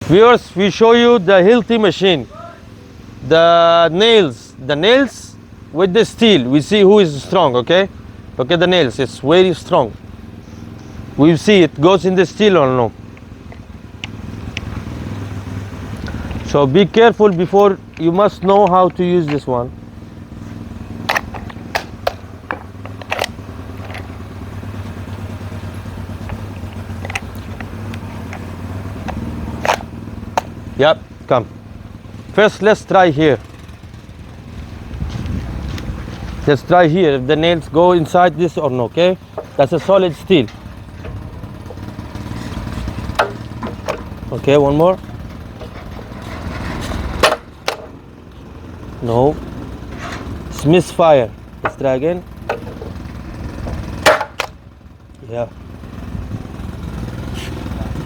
Viewers, we show you the hilti machine. The nails with the steel. We see who is strong, okay? Look at the nails, it's very strong. We see it goes in the steel or no. So be careful before, you must know how to use this one. Yep, come. First, let's try here. Let's try here if the nails go inside this or no, okay? That's a solid steel. Okay, one more. No. It's misfire. Let's try again. Yeah.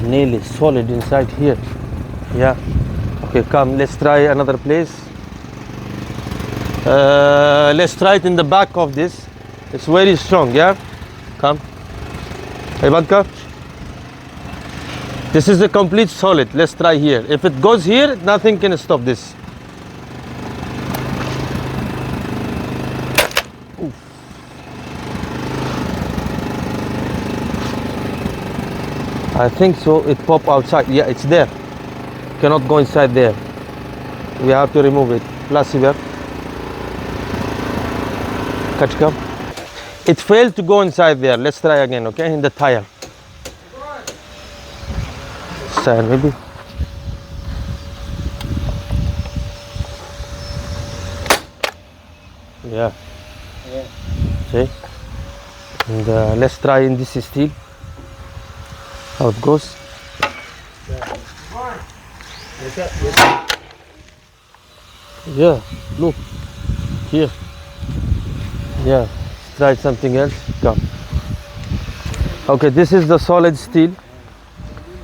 The nail is solid inside here. Yeah. Okay, come, let's try another place. Let's try it in the back of this. It's very strong, yeah? Come. Hey, Badka. This is a complete solid. Let's try here. If it goes here, nothing can stop this. Oof. I think so. It popped outside. Yeah, it's there. Cannot go inside there. We have to remove it. Plasiver. Kachka. It failed to go inside there. Let's try again, okay? In the tire. Side maybe. Yeah. See? And let's try in this steel. How it goes. Yeah, look here. Yeah, try something else. Come. Okay, this is the solid steel.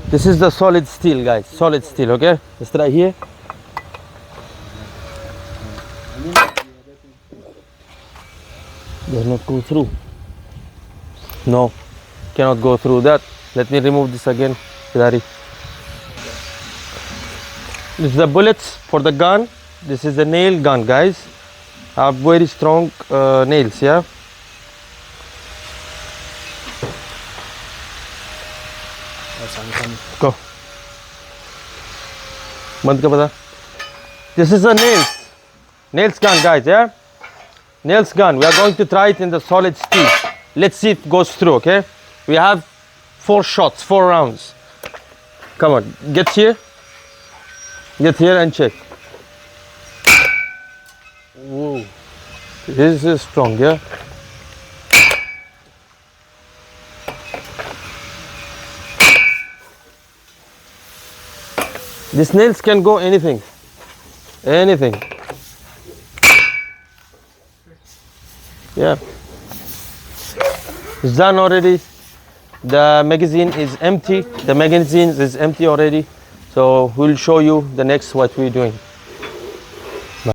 This is the solid steel, guys. Solid steel, okay? Let's try here. Does not go through. No, cannot go through that. Let me remove this again. Sorry. This is the bullets for the gun. This is the nail gun, guys. Have very strong nails, yeah. Go. बंद कर बता. This is a nails gun, guys, yeah. Nails gun. We are going to try it in the solid steel. Let's see if it goes through, okay? We have 4 shots, 4 rounds. Come on, get here. Get here and check. Whoa. This is strong, yeah? These nails can go anything. Anything. Yeah. It's done already. The magazine is empty. The magazine is empty already. So we'll show you the next what we're doing.